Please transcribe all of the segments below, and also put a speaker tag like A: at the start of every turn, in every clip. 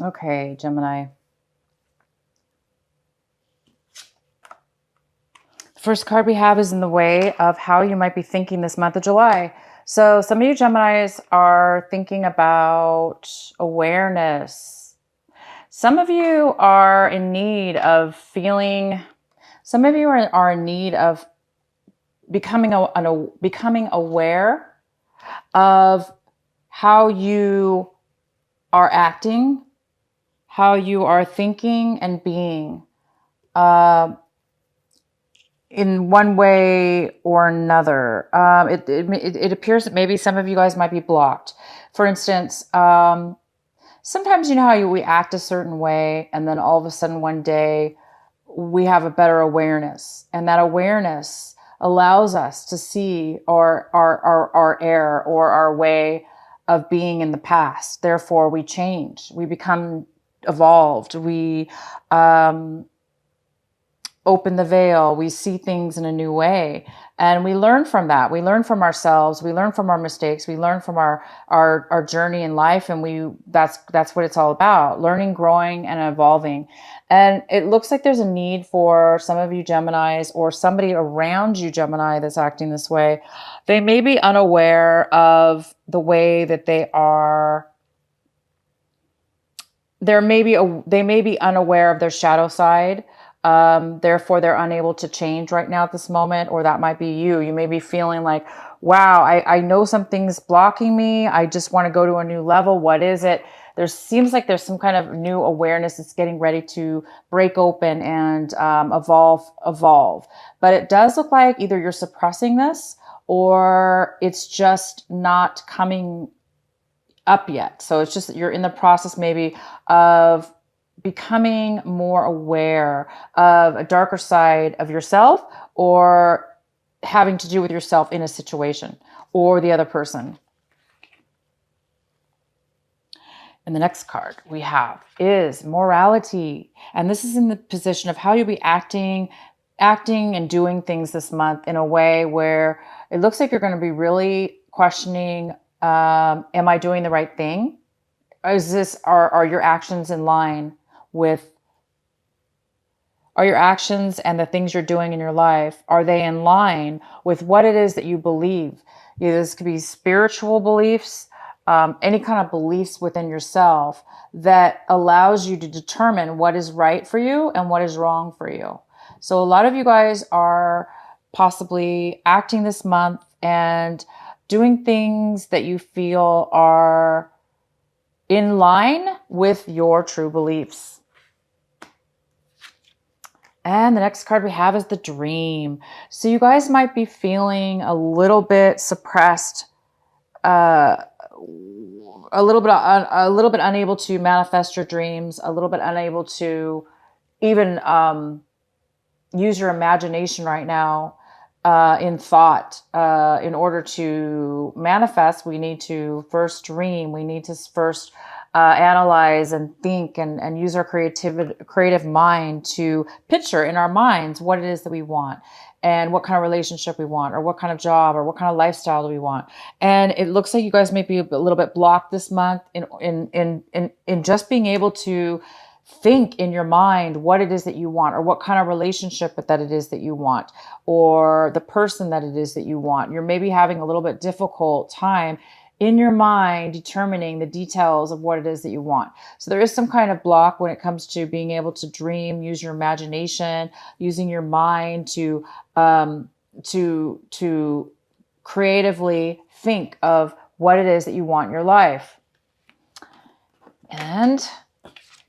A: Okay, Gemini. The first card we have is in the way of how you might be thinking this month of July. So some of you Geminis are thinking about awareness. Some of you are in need of feeling, some of you are in need of becoming becoming aware of how you are acting, how you are thinking and being in one way or another. It appears that maybe some of you guys might be blocked. For instance, sometimes you know how we act a certain way, and then all of a sudden one day we have a better awareness, and that awareness allows us to see our error or our way of being in the past. Therefore, we change, we become evolved, we open the veil, we see things in a new way, and we learn from that. We learn from ourselves, we learn from our mistakes, we learn from our journey in life, and that's what it's all about: learning, growing, and evolving. And it looks like there's a need for some of you Geminis, or somebody around you Gemini, that's acting this way. They may be unaware of the way that they are. They may be unaware of their shadow side. Therefore, they're unable to change right now at this moment. Or that might be you. You may be feeling like, wow, I know something's blocking me. I just want to go to a new level. What is it? There seems like there's some kind of new awareness that's getting ready to break open and evolve. But it does look like either you're suppressing this, or it's just not coming up yet. So it's just that you're in the process maybe of becoming more aware of a darker side of yourself, or having to do with yourself in a situation or the other person. And the next card we have is morality. And this is in the position of how you'll be acting and doing things this month in a way where it looks like you're going to be really questioning, am I doing the right thing? Are your actions in line with, are your actions and the things you're doing in your life, are they in line with what it is that you believe? This could be spiritual beliefs, any kind of beliefs within yourself that allows you to determine what is right for you and what is wrong for you. So a lot of you guys are possibly acting this month and doing things that you feel are in line with your true beliefs. And the next card we have is the dream. So you guys might be feeling a little bit suppressed, a little bit unable to manifest your dreams, a little bit unable to even use your imagination right now in thought. In order to manifest, we need to first dream. We need to first analyze and think and use our creative mind to picture in our minds what it is that we want, and what kind of relationship we want, or what kind of job, or what kind of lifestyle do we want. And it looks like you guys may be a little bit blocked this month in just being able to think in your mind what it is that you want, or what kind of relationship that it is that you want, or the person that it is that you want. You're maybe having a little bit difficult time in your mind determining the details of what it is that you want. So there is some kind of block when it comes to being able to dream, use your imagination, using your mind to creatively think of what it is that you want in your life. And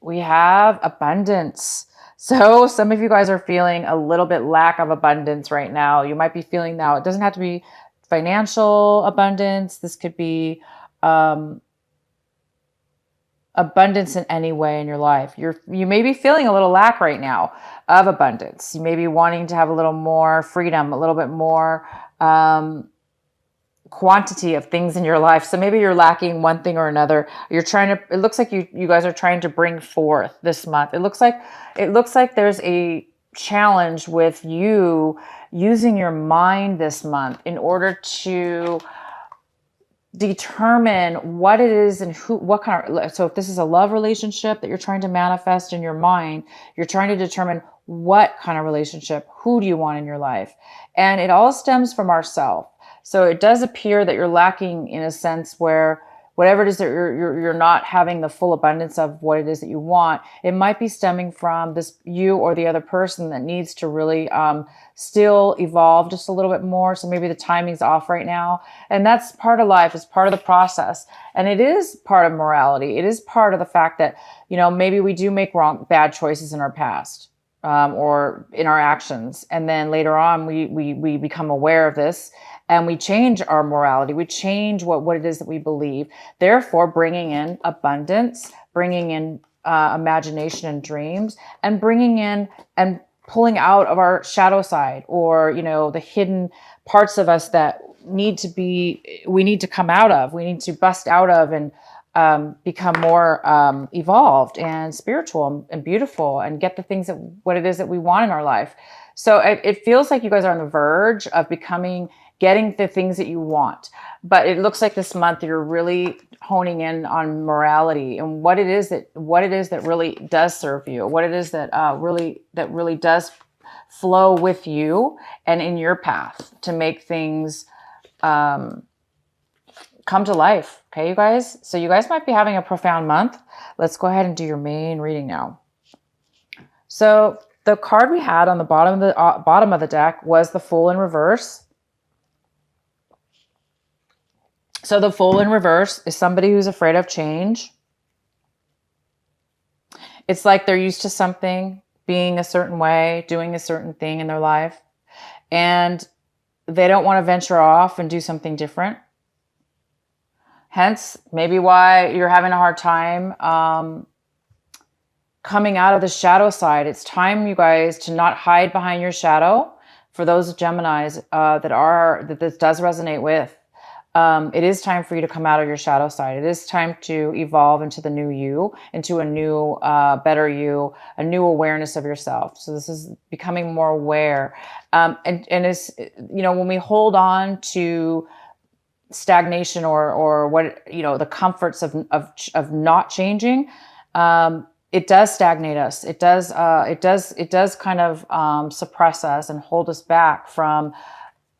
A: we have abundance. So some of you guys are feeling a little bit lack of abundance right now. You might be feeling now, it doesn't have to be financial abundance. This could be abundance in any way in your life. You may be feeling a little lack right now of abundance. You may be wanting to have a little more freedom, a little bit more quantity of things in your life. So maybe you're lacking one thing or another. It looks like you guys are trying to bring forth this month. It looks like there's a challenge with you using your mind this month in order to determine what it is and what kind of, so if this is a love relationship that you're trying to manifest in your mind, you're trying to determine what kind of relationship, who do you want in your life? And it all stems from ourself. So it does appear that you're lacking in a sense where whatever it is that you're not having the full abundance of what it is that you want, it might be stemming from this you or the other person that needs to really still evolve just a little bit more. So maybe the timing's off right now. And that's part of life, it's part of the process. And it is part of morality. It is part of the fact that, maybe we do make bad choices in our past. Or in our actions. And then later on, we become aware of this and we change our morality. We change what it is that we believe. Therefore, bringing in abundance, bringing in imagination and dreams, and bringing in and pulling out of our shadow side, or, the hidden parts of us that we need to come out of, we need to bust out of and become more evolved and spiritual and beautiful and get the things what it is that we want in our life. So it feels like you guys are on the verge of getting the things that you want. But it looks like this month you're really honing in on morality and what it is that really does serve you, what it is that really does flow with you and in your path to make things come to life. Okay, you guys? So you guys might be having a profound month. Let's go ahead and do your main reading now. So the card we had on the bottom of the deck was the Fool in reverse. So the Fool in reverse is somebody who's afraid of change. It's like they're used to something being a certain way, doing a certain thing in their life, and they don't want to venture off and do something different. Hence, maybe why you're having a hard time coming out of the shadow side. It's time, you guys, to not hide behind your shadow. For those Geminis that this does resonate with, it is time for you to come out of your shadow side. It is time to evolve into the new you, into a new, better you, a new awareness of yourself. So this is becoming more aware. And it's, when we hold on to stagnation or what, the comforts of not changing, it does stagnate us. It does kind of suppress us and hold us back from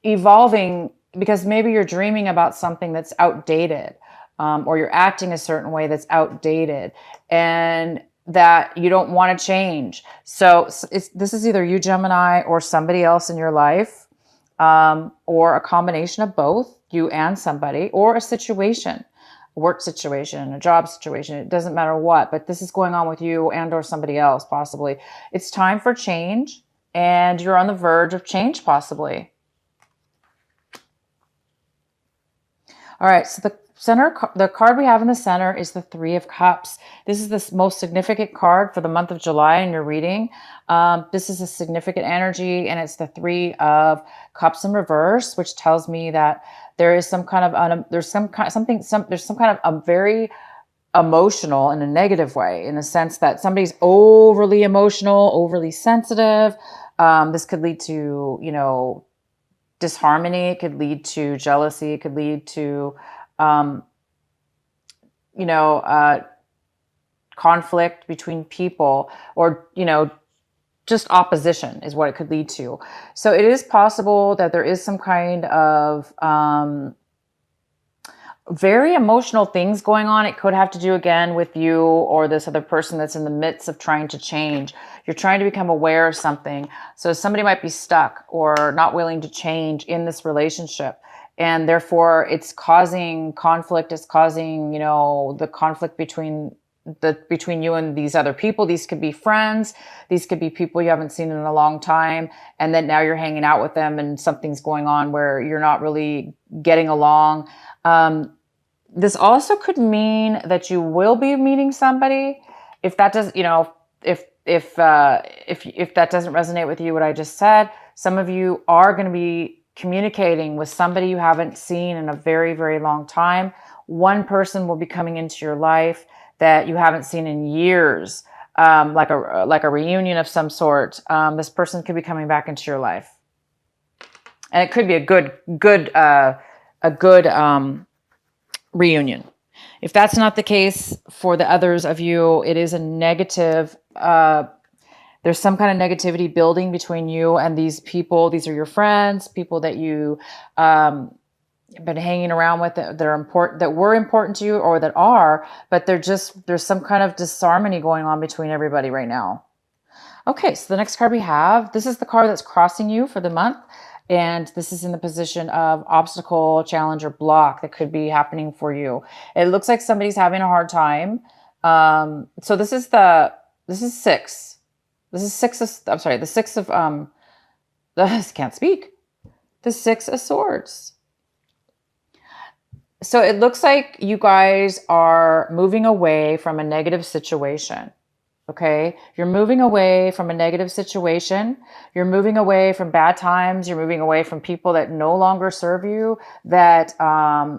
A: evolving, because maybe you're dreaming about something that's outdated, or you're acting a certain way that's outdated and that you don't want to change. So this is either you, Gemini, or somebody else in your life, or a combination of both, you and somebody, or a situation, a work situation, a job situation. It doesn't matter what, but this is going on with you and or somebody else, possibly. It's time for change, and you're on the verge of change, possibly. All right, so the card we have in the center is the Three of Cups. This is the most significant card for the month of July in your reading. This is a significant energy, and it's the Three of Cups in reverse, which tells me that there is some kind of there's some kind of a very emotional in a negative way, in the sense that somebody's overly emotional, overly sensitive. This could lead to disharmony. It could lead to jealousy. It could lead to conflict between people, or just opposition is what it could lead to. So it is possible that there is some kind of very emotional things going on. It could have to do again with you or this other person that's in the midst of trying to change. You're trying to become aware of something. So somebody might be stuck or not willing to change in this relationship. And therefore it's causing conflict. It's causing, the conflict between you and these other people. These could be friends. These could be people you haven't seen in a long time. And then now you're hanging out with them and something's going on where you're not really getting along. This also could mean that you will be meeting somebody. If that does, if that doesn't resonate with you, what I just said, some of you are going to be communicating with somebody you haven't seen in a very, very long time. One person will be coming into your life that you haven't seen in years, like a reunion of some sort. This person could be coming back into your life, and it could be a good reunion. If that's not the case for the others of you, it is a negative, there's some kind of negativity building between you and these people. These are your friends, people that you been hanging around with that are important, that were important to you, or that are, but there's some kind of disharmony going on between everybody right now. Okay, so the next card we have, this is the card that's crossing you for the month. And this is in the position of obstacle, challenge, or block that could be happening for you. It looks like somebody's having a hard time. So this is six. This is six of, I'm sorry, the six of, I can't speak. The Six of Swords. So it looks like you guys are moving away from a negative situation. Okay, you're moving away from a negative situation. You're moving away from bad times. You're moving away from people that no longer serve you, that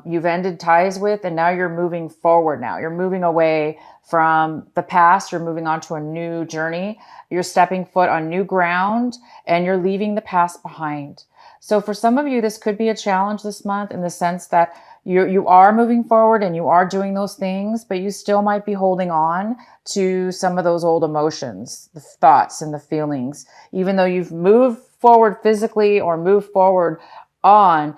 A: you've ended ties with, and now you're moving forward now. You're moving away from the past. You're moving on to a new journey. You're stepping foot on new ground, and you're leaving the past behind. So for some of you, this could be a challenge this month in the sense that you are moving forward and you are doing those things, but you still might be holding on to some of those old emotions, the thoughts and the feelings. Even though you've moved forward physically or moved forward on,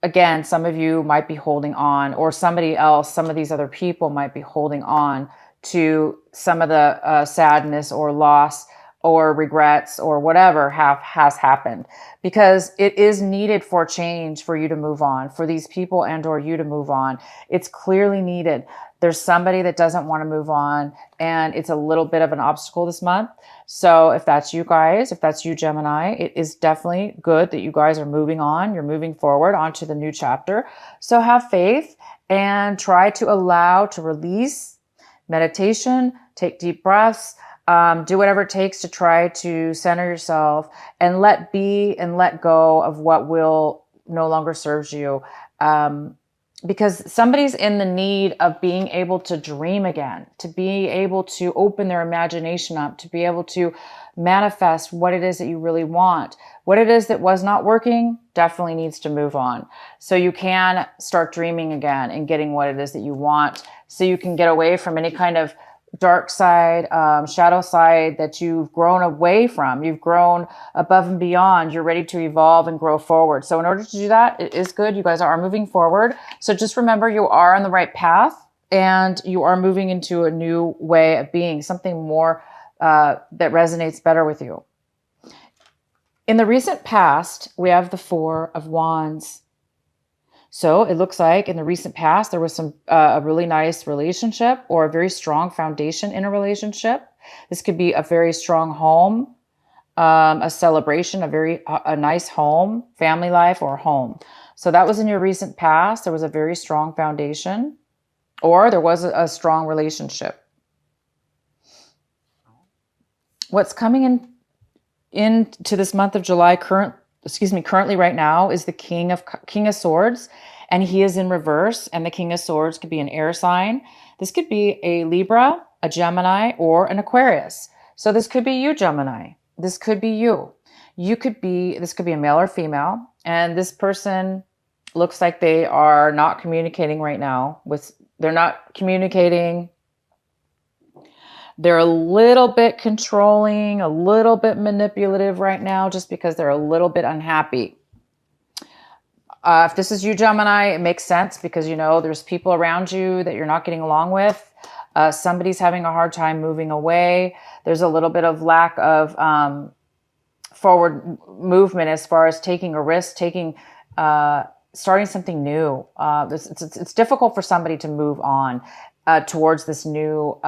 A: again, some of you might be holding on, or somebody else, some of these other people might be holding on to some of the sadness or loss or regrets or whatever has happened, because it is needed for change, for you to move on, for these people and or you to move on. It's clearly needed. There's somebody that doesn't want to move on, and it's a little bit of an obstacle this month. So if that's you guys, if that's you, Gemini, it is definitely good that you guys are moving on. You're moving forward onto the new chapter. So have faith and try to allow to release. Meditation, take deep breaths, do whatever it takes to try to center yourself and let be and let go of what will no longer serves you. Because somebody's in the need of being able to dream again, to be able to open their imagination up, to be able to manifest what it is that you really want. What it is that was not working definitely needs to move on. So you can start dreaming again and getting what it is that you want, so you can get away from any kind of dark side, shadow side that you've grown away from. You've grown above and beyond. You're ready to evolve and grow forward. So in order to do that, it is good. You guys are moving forward. So just remember, you are on the right path and you are moving into a new way of being, something more that resonates better with you. In the recent past, we have the Four of Wands. So it looks like in the recent past, there was a really nice relationship or a very strong foundation in a relationship. This could be a very strong home, a celebration, a nice home, family life, or home. So that was in your recent past. There was a very strong foundation, or there was a strong relationship. What's coming into this month of July currently right now is the King of Swords, and he is in reverse, and the King of Swords could be an air sign. This could be a Libra, a Gemini, or an Aquarius. So this could be you, Gemini. This could be you. This could be a male or female, and this person looks like they are not communicating right now. They're not communicating. They're a little bit controlling, a little bit manipulative right now, just because they're a little bit unhappy. If this is you, Gemini, it makes sense because, there's people around you that you're not getting along with. Somebody's having a hard time moving away. There's a little bit of lack of forward movement as far as taking a risk, starting something new. It's difficult for somebody to move on towards this new,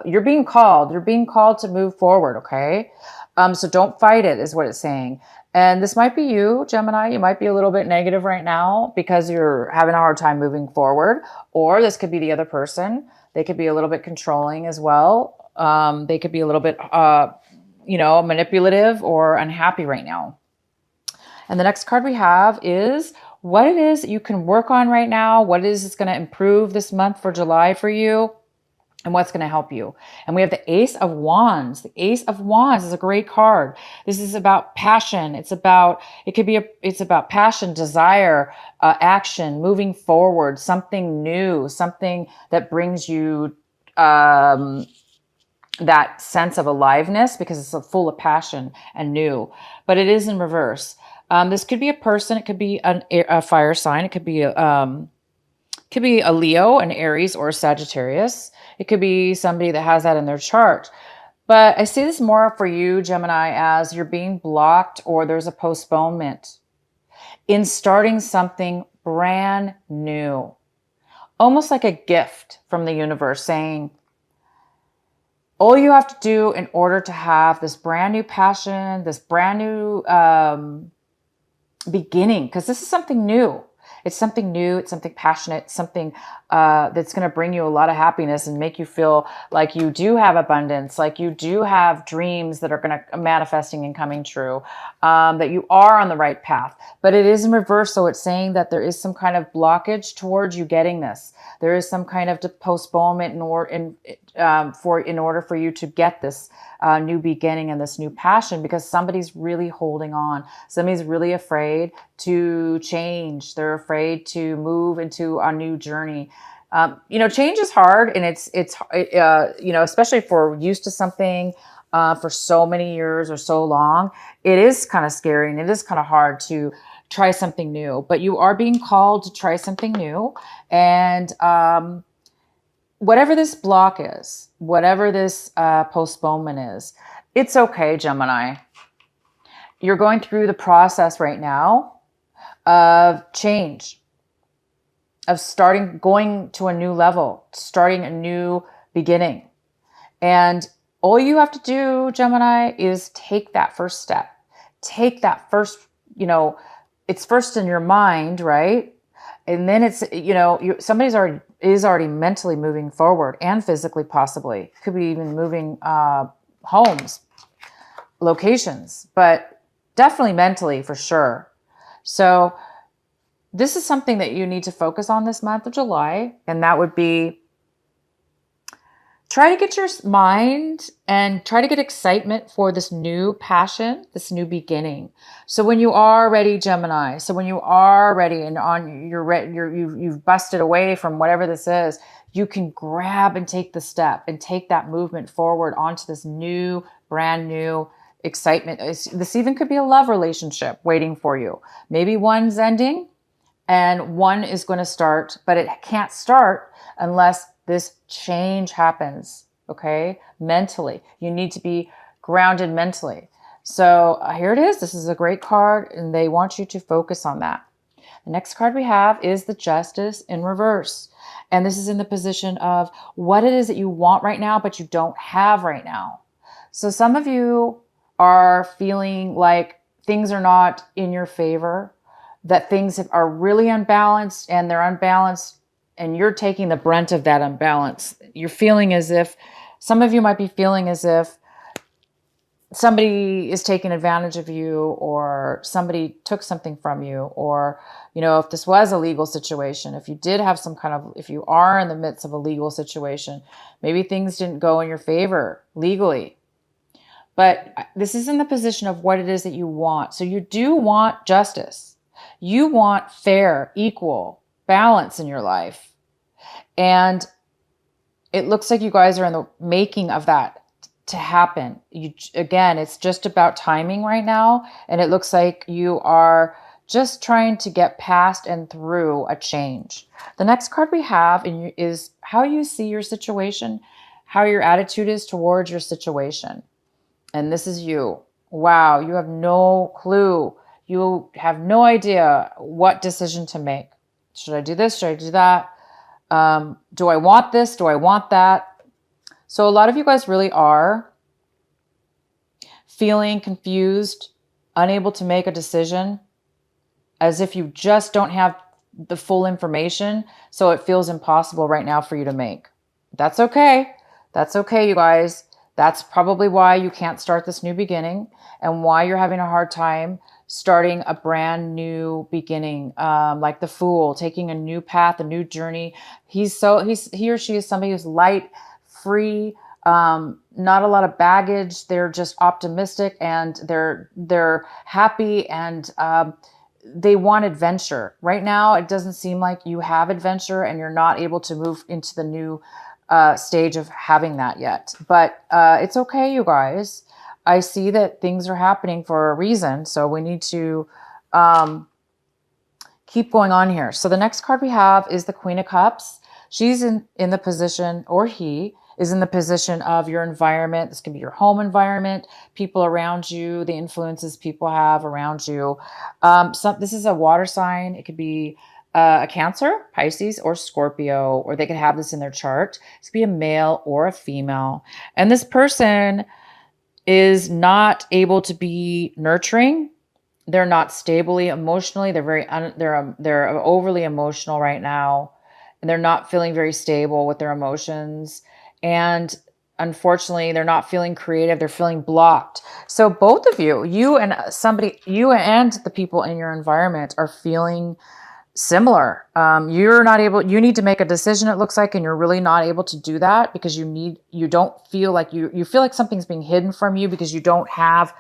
A: you're being called to move forward. Okay. So don't fight it is what it's saying. And this might be you, Gemini. You might be a little bit negative right now because you're having a hard time moving forward, or this could be the other person. They could be a little bit controlling as well. They could be a little bit, manipulative or unhappy right now. And the next card we have is what it is that you can work on right now, what it is that's going to improve this month for July for you. and what's going to help you. And we have the Ace of Wands. The Ace of Wands is a great card. This is about passion. It's about passion, desire, action, moving forward, something new, something that brings you that sense of aliveness, because it's full of passion and new. But it is in reverse. This could be a person. It could be a fire sign. It could be a Leo, an Aries, or a Sagittarius. It could be somebody that has that in their chart. But I see this more for you, Gemini, as you're being blocked or there's a postponement in starting something brand new. Almost like a gift from the universe saying, all you have to do in order to have this brand new passion, this brand new beginning, because this is something new. It's something new. It's something passionate, something that's going to bring you a lot of happiness and make you feel like you do have abundance, like you do have dreams that are going to manifesting and coming true, that you are on the right path. But it is in reverse. So it's saying that there is some kind of blockage towards you getting this. There is some kind of postponement in order for you to get this new beginning and this new passion, because somebody's really holding on. Somebody's really afraid to change. They're afraid to move into a new journey. Change is hard, and it's especially if we're used to something for so many years or so long, it is kind of scary and it is kind of hard to try something new. But you are being called to try something new, and whatever this block is, whatever this postponement is, it's okay, Gemini. You're going through the process right now of change, of going to a new level, starting a new beginning. And all you have to do, Gemini, is take that first step. Take that first, it's first in your mind, right? And then it's, somebody's already mentally moving forward, and physically possibly. Could be even moving homes, locations, but definitely mentally for sure. So this is something that you need to focus on this month of July. And that would be, try to get your mind and try to get excitement for this new passion, this new beginning. So when you are ready, Gemini, so when you are ready and you've busted away from whatever this is, you can grab and take the step and take that movement forward onto this new, brand new excitement. This even could be a love relationship waiting for you. Maybe one's ending and one is going to start, but it can't start unless this change happens, okay? Mentally. You need to be grounded mentally. So here it is. This is a great card, and they want you to focus on that. The next card we have is the Justice in reverse. And this is in the position of what it is that you want right now, but you don't have right now. So some of you are feeling like things are not in your favor, that things are really unbalanced, and they're unbalanced, and you're taking the brunt of that imbalance. You're feeling as if, some of you might be feeling as if somebody is taking advantage of you, or somebody took something from you, or, if this was a legal situation, if you did have if you are in the midst of a legal situation, maybe things didn't go in your favor legally. But this is in the position of what it is that you want. So you do want justice. You want fair, equal balance in your life. And it looks like you guys are in the making of that to happen. Again, it's just about timing right now. And it looks like you are just trying to get past and through a change. The next card we have is how you see your situation, how your attitude is towards your situation. And this is you. Wow, you have no clue. You have no idea what decision to make. Should I do this? Should I do that? Do I want this? Do I want that? So a lot of you guys really are feeling confused, unable to make a decision, as if you just don't have the full information. So it feels impossible right now for you to make. That's okay. That's okay, you guys. That's probably why you can't start this new beginning, and why you're having a hard time starting a brand new beginning, like the Fool, taking a new path, a new journey. He or she is somebody who's light, free, not a lot of baggage. They're just optimistic, and they're happy, and they want adventure. Right now, it doesn't seem like you have adventure, and you're not able to move into the new stage of having that yet. But it's okay, you guys. I see that things are happening for a reason, so we need to keep going on here. So the next card we have is the Queen of Cups. She's in the position, or he is in the position of your environment. This can be your home environment, people around you, the influences people have around you. This is a water sign. It could be a Cancer, Pisces, or Scorpio, or they could have this in their chart. This could be a male or a female. And this person is not able to be nurturing. They're not stably emotionally. They're overly emotional right now, and they're not feeling very stable with their emotions. And unfortunately, they're not feeling creative. They're feeling blocked. So both of you, you and the people in your environment are feeling similar. You're not able, you need to make a decision, it looks like, and you're really not able to do that because you don't feel like you feel like something's being hidden from you because you don't have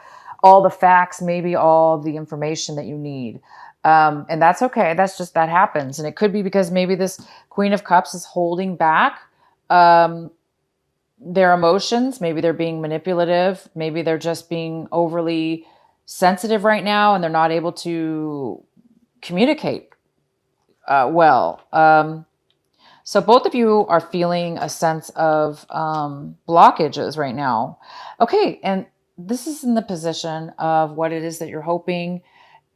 A: all the facts, maybe all the information that you need. And that's okay. That happens. And it could be because maybe this Queen of Cups is holding back their emotions. Maybe they're being manipulative. Maybe they're just being overly sensitive right now, and they're not able to communicate well. So both of you are feeling a sense of blockages right now. Okay, and this is in the position of what it is that you're hoping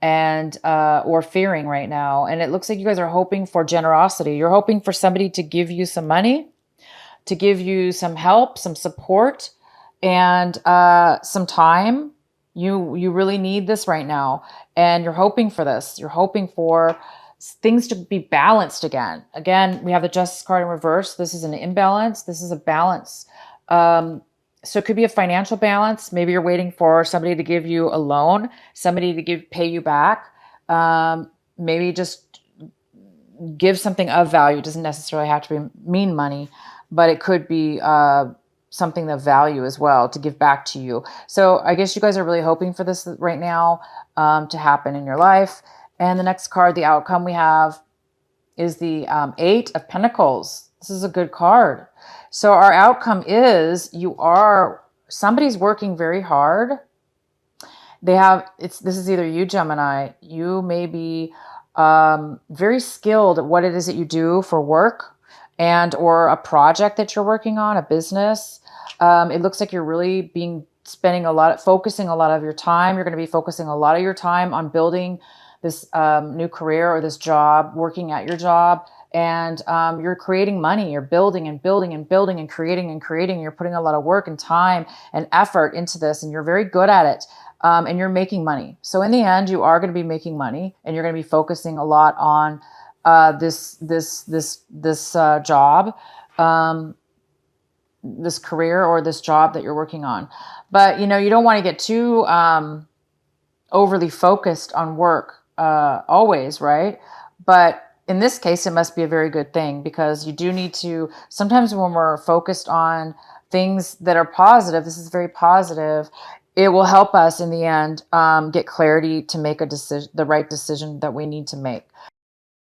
A: and or fearing right now. And it looks like you guys are hoping for generosity. You're hoping for somebody to give you some money, to give you some help, some support, and some time. You really need this right now. And you're hoping for this. You're hoping for things to be balanced again. Again, we have the Justice card in reverse. This is an imbalance. This is a balance. So it could be a financial balance. Maybe you're waiting for somebody to give you a loan, somebody to pay you back. Maybe just give something of value. It doesn't necessarily have to mean money, but it could be something of value as well to give back to you. So I guess you guys are really hoping for this right now to happen in your life. And the next card, the outcome we have, is the Eight of Pentacles. This is a good card. So our outcome is somebody's working very hard. This is either you, Gemini. You may be very skilled at what it is that you do for work and or a project that you're working on, a business. It looks like you're really focusing a lot of your time. You're going to be focusing a lot of your time on building this new career or this job, working at your job. And you're creating money, you're building and building and building and creating. You're putting a lot of work and time and effort into this, and you're very good at it. And you're making money. So in the end, you are going to be making money, and you're going to be focusing a lot on this job, this career or this job that you're working on. But you don't want to get too overly focused on work always, right? But in this case, it must be a very good thing, because you do need to, sometimes when we're focused on things that are positive, this is very positive, it will help us in the end get clarity to make the right decision that we need to make.